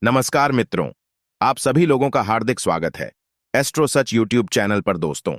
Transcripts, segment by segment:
नमस्कार मित्रों, आप सभी लोगों का हार्दिक स्वागत है एस्ट्रो सच यूट्यूब चैनल पर। दोस्तों,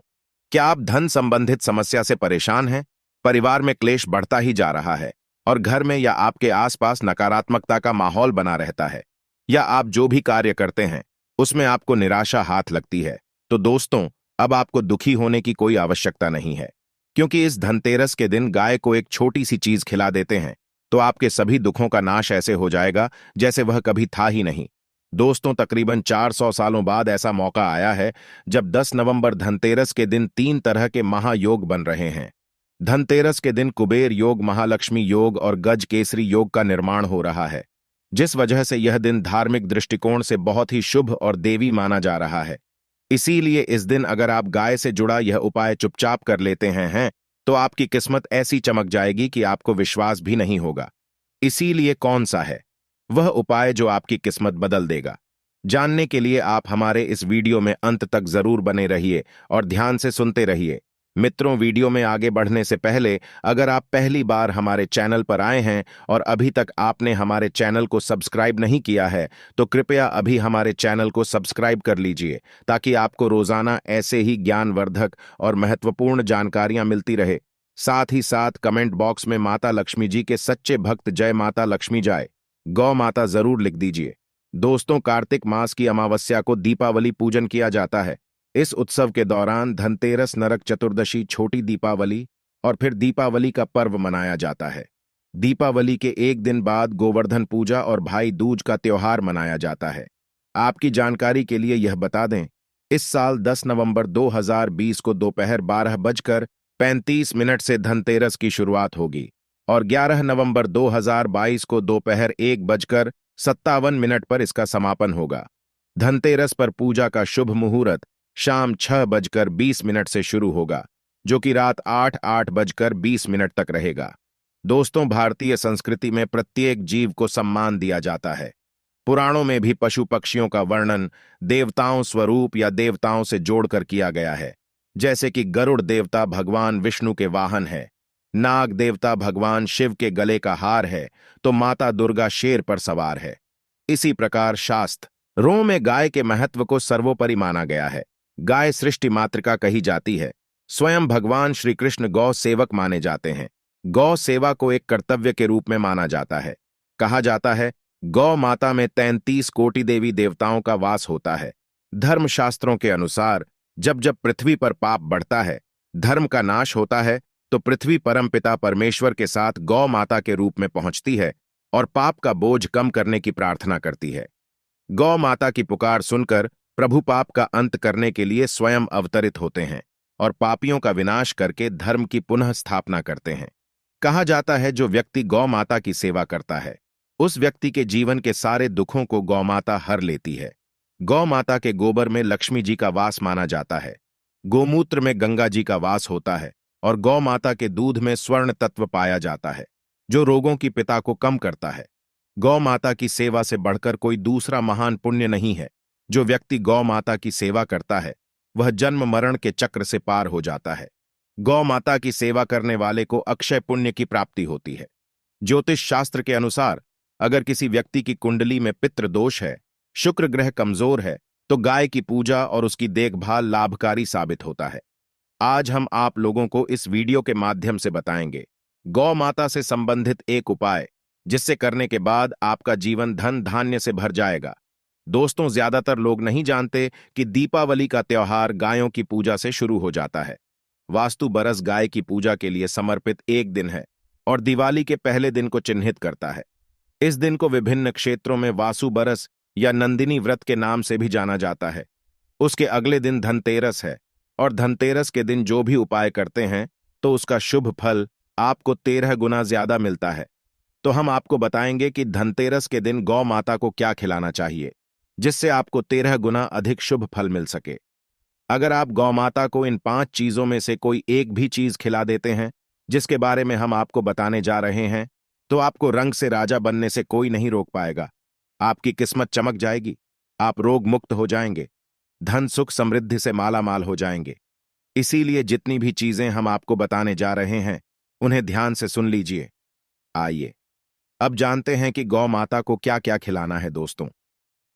क्या आप धन संबंधित समस्या से परेशान हैं? परिवार में क्लेश बढ़ता ही जा रहा है और घर में या आपके आसपास नकारात्मकता का माहौल बना रहता है, या आप जो भी कार्य करते हैं उसमें आपको निराशा हाथ लगती है, तो दोस्तों, अब आपको दुखी होने की कोई आवश्यकता नहीं है, क्योंकि इस धनतेरस के दिन गाय को एक छोटी सी चीज खिला देते हैं तो आपके सभी दुखों का नाश ऐसे हो जाएगा जैसे वह कभी था ही नहीं। दोस्तों, तकरीबन 400 सालों बाद ऐसा मौका आया है जब 10 नवंबर धनतेरस के दिन 3 तरह के महायोग बन रहे हैं। धनतेरस के दिन कुबेर योग, महालक्ष्मी योग और गज केसरी योग का निर्माण हो रहा है, जिस वजह से यह दिन धार्मिक दृष्टिकोण से बहुत ही शुभ और देवी माना जा रहा है। इसीलिए इस दिन अगर आप गाय से जुड़ा यह उपाय चुपचाप कर लेते हैं तो आपकी किस्मत ऐसी चमक जाएगी कि आपको विश्वास भी नहीं होगा। इसीलिए कौन सा है वह उपाय जो आपकी किस्मत बदल देगा? जानने के लिए आप हमारे इस वीडियो में अंत तक जरूर बने रहिए और ध्यान से सुनते रहिए। मित्रों, वीडियो में आगे बढ़ने से पहले अगर आप पहली बार हमारे चैनल पर आए हैं और अभी तक आपने हमारे चैनल को सब्सक्राइब नहीं किया है तो कृपया अभी हमारे चैनल को सब्सक्राइब कर लीजिए, ताकि आपको रोजाना ऐसे ही ज्ञानवर्धक और महत्वपूर्ण जानकारियां मिलती रहे। साथ ही साथ कमेंट बॉक्स में माता लक्ष्मी जी के सच्चे भक्त जय माता लक्ष्मी जाय गौ माता जरूर लिख दीजिए। दोस्तों, कार्तिक मास की अमावस्या को दीपावली पूजन किया जाता है। इस उत्सव के दौरान धनतेरस, नरक चतुर्दशी, छोटी दीपावली और फिर दीपावली का पर्व मनाया जाता है। दीपावली के एक दिन बाद गोवर्धन पूजा और भाई दूज का त्योहार मनाया जाता है। आपकी जानकारी के लिए यह बता दें, इस साल 10 नवंबर 2020 को दोपहर 12:35 से धनतेरस की शुरुआत होगी और 11 नवंबर 2022 को दोपहर 1:57 पर इसका समापन होगा। धनतेरस पर पूजा का शुभ मुहूर्त शाम 6:20 से शुरू होगा, जो कि रात 8:20 तक रहेगा। दोस्तों, भारतीय संस्कृति में प्रत्येक जीव को सम्मान दिया जाता है। पुराणों में भी पशु पक्षियों का वर्णन देवताओं स्वरूप या देवताओं से जोड़कर किया गया है, जैसे कि गरुड़ देवता भगवान विष्णु के वाहन है, नाग देवता भगवान शिव के गले का हार है, तो माता दुर्गा शेर पर सवार है। इसी प्रकार शास्त्रों में गाय के महत्व को सर्वोपरि माना गया है। गाय सृष्टि मातृका कही जाती है। स्वयं भगवान श्री कृष्ण गौ सेवक माने जाते हैं। गौ सेवा को एक कर्तव्य के रूप में माना जाता है। कहा जाता है, गौ माता में 33 कोटि देवी देवताओं का वास होता है। धर्मशास्त्रों के अनुसार जब जब पृथ्वी पर पाप बढ़ता है, धर्म का नाश होता है, तो पृथ्वी परमपिता परमेश्वर के साथ गौ माता के रूप में पहुंचती है और पाप का बोझ कम करने की प्रार्थना करती है। गौ माता की पुकार सुनकर प्रभु पाप का अंत करने के लिए स्वयं अवतरित होते हैं और पापियों का विनाश करके धर्म की पुनः स्थापना करते हैं। कहा जाता है, जो व्यक्ति गौ माता की सेवा करता है उस व्यक्ति के जीवन के सारे दुखों को गौ माता हर लेती है। गौ माता के गोबर में लक्ष्मी जी का वास माना जाता है। गोमूत्र में गंगा जी का वास होता है और गौ माता के दूध में स्वर्ण तत्व पाया जाता है, जो रोगों की पिता को कम करता है। गौ माता की सेवा से बढ़कर कोई दूसरा महान पुण्य नहीं है। जो व्यक्ति गौ माता की सेवा करता है वह जन्म मरण के चक्र से पार हो जाता है। गौ माता की सेवा करने वाले को अक्षय पुण्य की प्राप्ति होती है। ज्योतिष शास्त्र के अनुसार अगर किसी व्यक्ति की कुंडली में पितृ दोष है, शुक्र ग्रह कमजोर है, तो गाय की पूजा और उसकी देखभाल लाभकारी साबित होता है। आज हम आप लोगों को इस वीडियो के माध्यम से बताएंगे गौ माता से संबंधित एक उपाय, जिससे करने के बाद आपका जीवन धन धान्य से भर जाएगा। दोस्तों, ज्यादातर लोग नहीं जानते कि दीपावली का त्योहार गायों की पूजा से शुरू हो जाता है। वास्तु बरस गाय की पूजा के लिए समर्पित एक दिन है और दिवाली के पहले दिन को चिन्हित करता है। इस दिन को विभिन्न क्षेत्रों में वासु बरस या नंदिनी व्रत के नाम से भी जाना जाता है। उसके अगले दिन धनतेरस है और धनतेरस के दिन जो भी उपाय करते हैं तो उसका शुभ फल आपको 13 गुना ज्यादा मिलता है। तो हम आपको बताएंगे कि धनतेरस के दिन गौ माता को क्या खिलाना चाहिए, जिससे आपको 13 गुना अधिक शुभ फल मिल सके। अगर आप गौ माता को इन 5 चीजों में से कोई एक भी चीज खिला देते हैं, जिसके बारे में हम आपको बताने जा रहे हैं, तो आपको रंग से राजा बनने से कोई नहीं रोक पाएगा। आपकी किस्मत चमक जाएगी, आप रोग मुक्त हो जाएंगे, धन सुख समृद्धि से माला माल हो जाएंगे। इसीलिए जितनी भी चीजें हम आपको बताने जा रहे हैं उन्हें ध्यान से सुन लीजिए। आइए अब जानते हैं कि गौ माता को क्या क्या खिलाना है। दोस्तों,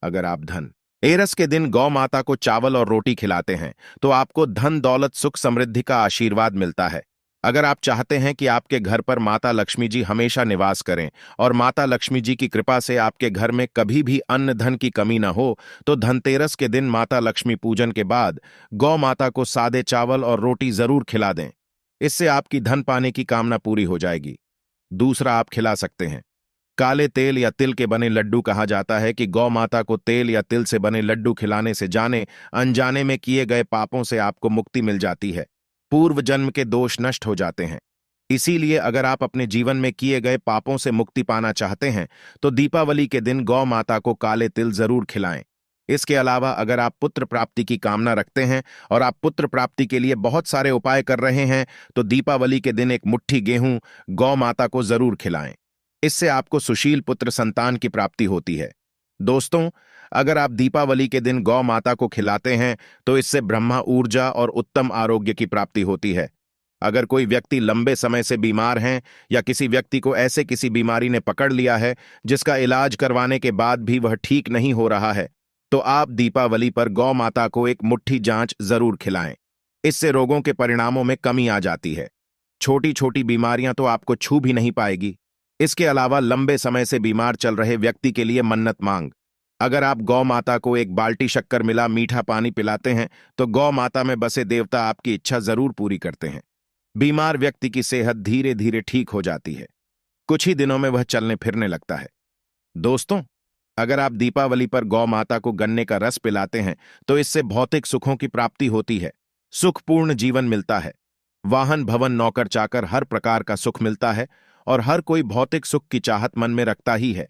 अगर आप धन एरस के दिन गौ माता को चावल और रोटी खिलाते हैं तो आपको धन दौलत सुख समृद्धि का आशीर्वाद मिलता है। अगर आप चाहते हैं कि आपके घर पर माता लक्ष्मी जी हमेशा निवास करें और माता लक्ष्मी जी की कृपा से आपके घर में कभी भी अन्न धन की कमी न हो, तो धनतेरस के दिन माता लक्ष्मी पूजन के बाद गौ माता को सादे चावल और रोटी जरूर खिला दें। इससे आपकी धन पाने की कामना पूरी हो जाएगी। दूसरा, आप खिला सकते हैं काले तेल या तिल के बने लड्डू। कहा जाता है कि गौ माता को तेल या तिल से बने लड्डू खिलाने से जाने अनजाने में किए गए पापों से आपको मुक्ति मिल जाती है, पूर्व जन्म के दोष नष्ट हो जाते हैं। इसीलिए अगर आप अपने जीवन में किए गए पापों से मुक्ति पाना चाहते हैं तो दीपावली के दिन गौ माता को काले तिल जरूर खिलाएं। इसके अलावा अगर आप पुत्र प्राप्ति की कामना रखते हैं और आप पुत्र प्राप्ति के लिए बहुत सारे उपाय कर रहे हैं तो दीपावली के दिन एक मुट्ठी गेहूं गौ माता को जरूर खिलाएं। इससे आपको सुशील पुत्र संतान की प्राप्ति होती है। दोस्तों, अगर आप दीपावली के दिन गौ माता को खिलाते हैं तो इससे ब्रह्मा ऊर्जा और उत्तम आरोग्य की प्राप्ति होती है। अगर कोई व्यक्ति लंबे समय से बीमार हैं या किसी व्यक्ति को ऐसे किसी बीमारी ने पकड़ लिया है जिसका इलाज करवाने के बाद भी वह ठीक नहीं हो रहा है, तो आप दीपावली पर गौ माता को एक मुट्ठी जांच जरूर खिलाएं। इससे रोगों के परिणामों में कमी आ जाती है। छोटी छोटी बीमारियां तो आपको छू भी नहीं पाएगी। इसके अलावा लंबे समय से बीमार चल रहे व्यक्ति के लिए मन्नत मांग। अगर आप गौ माता को एक बाल्टी शक्कर मिला मीठा पानी पिलाते हैं तो गौ माता में बसे देवता आपकी इच्छा जरूर पूरी करते हैं। बीमार व्यक्ति की सेहत धीरे धीरे ठीक हो जाती है। कुछ ही दिनों में वह चलने फिरने लगता है। दोस्तों, अगर आप दीपावली पर गौ माता को गन्ने का रस पिलाते हैं तो इससे भौतिक सुखों की प्राप्ति होती है, सुखपूर्ण जीवन मिलता है। वाहन भवन नौकर चाकर हर प्रकार का सुख मिलता है और हर कोई भौतिक सुख की चाहत मन में रखता ही है।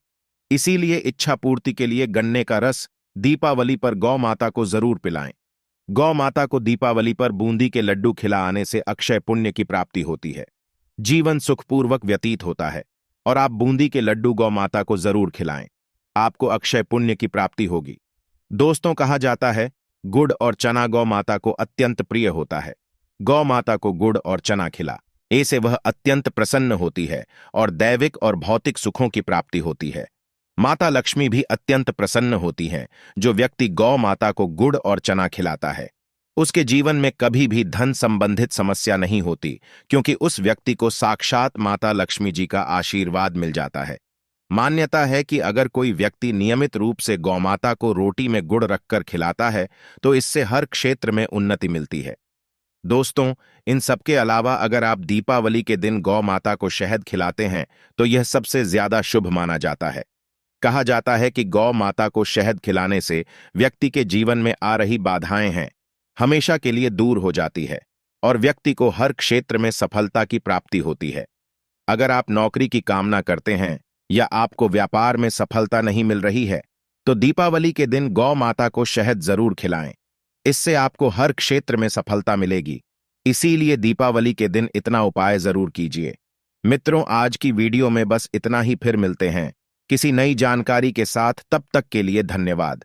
इसीलिए इच्छा पूर्ति के लिए गन्ने का रस दीपावली पर गौ माता को जरूर पिलाएं। गौ माता को दीपावली पर बूंदी के लड्डू खिला आने से अक्षय पुण्य की प्राप्ति होती है, जीवन सुखपूर्वक व्यतीत होता है। और आप बूंदी के लड्डू गौ माता को जरूर खिलाएं, आपको अक्षय पुण्य की प्राप्ति होगी। दोस्तों, कहा जाता है गुड़ और चना गौ माता को अत्यंत प्रिय होता है। गौ माता को गुड़ और चना खिला ऐसे वह अत्यंत प्रसन्न होती है और दैविक और भौतिक सुखों की प्राप्ति होती है। माता लक्ष्मी भी अत्यंत प्रसन्न होती हैं। जो व्यक्ति गौ माता को गुड़ और चना खिलाता है उसके जीवन में कभी भी धन संबंधित समस्या नहीं होती, क्योंकि उस व्यक्ति को साक्षात माता लक्ष्मी जी का आशीर्वाद मिल जाता है। मान्यता है कि अगर कोई व्यक्ति नियमित रूप से गौ माता को रोटी में गुड़ रखकर खिलाता है तो इससे हर क्षेत्र में उन्नति मिलती है। दोस्तों, इन सबके अलावा अगर आप दीपावली के दिन गौ माता को शहद खिलाते हैं तो यह सबसे ज्यादा शुभ माना जाता है। कहा जाता है कि गौ माता को शहद खिलाने से व्यक्ति के जीवन में आ रही बाधाएं हैं हमेशा के लिए दूर हो जाती है और व्यक्ति को हर क्षेत्र में सफलता की प्राप्ति होती है। अगर आप नौकरी की कामना करते हैं या आपको व्यापार में सफलता नहीं मिल रही है तो दीपावली के दिन गौ माता को शहद जरूर खिलाएं। इससे आपको हर क्षेत्र में सफलता मिलेगी। इसीलिए दीपावली के दिन इतना उपाय जरूर कीजिए। मित्रों, आज की वीडियो में बस इतना ही। फिर मिलते हैं किसी नई जानकारी के साथ। तब तक के लिए धन्यवाद।